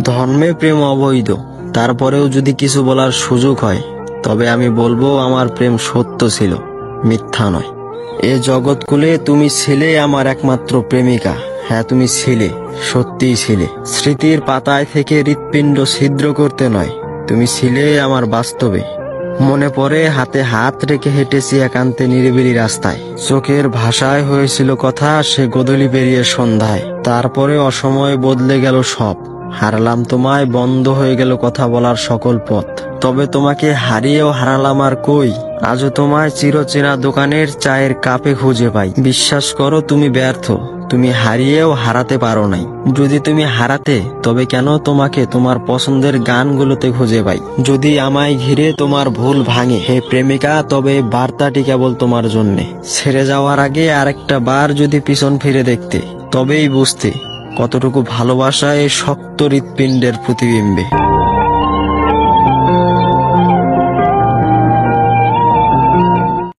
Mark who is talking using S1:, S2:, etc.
S1: ধর্মে প্রেম অবৈধ, তারপরেও যদি কিছু বলার সুযোগ হয় তবে আমি বলবো আমার প্রেম সত্য ছিল, মিথ্যা নয়। এ জগৎকুলে তুমি ছিলে আমার একমাত্র প্রেমিকা। হ্যাঁ, তুমি ছিলে, সত্যিই ছিলে। স্মৃতির পাতায় থেকে হৃৎপিণ্ড ছিদ্র করতে নয়, তুমি ছিলে আমার বাস্তবে। মনে পড়ে হাতে হাত রেখে হেঁটেছি একান্তে নিরিবিলি রাস্তায়। চোখের ভাষায় হয়েছিল কথা সে গোধূলি পেরিয়ে সন্ধ্যায়। তারপরে অসময়ে বদলে গেল সব, হারালাম তোমায়, বন্ধ হয়ে গেল কথা বলার সকল পথ। তবে তোমাকে হারিয়েও হারালাম আর কই, আজও তোমায় চিরচেনা দোকানের চায়ের কাপে খুঁজে পাই। বিশ্বাস করো তুমি ব্যর্থ, তুমি হারিয়েও হারাতে পারো নাই। যদি তুমি হারাতে তবে কেন তোমাকে তোমার পছন্দের গানগুলোতে খুঁজে পাই। যদি আমায় ঘিরে তোমার ভুল ভাঙে হে প্রেমিকা, তবে বার্তাটি কেবল তোমার জন্যে। ছেড়ে যাওয়ার আগে আরেকটা বার যদি পিছন ফিরে দেখতে, তবেই বুঝতে কতটুকু ভালোবাসা এই শক্ত হৃৎপিণ্ডের প্রতিবিম্বে।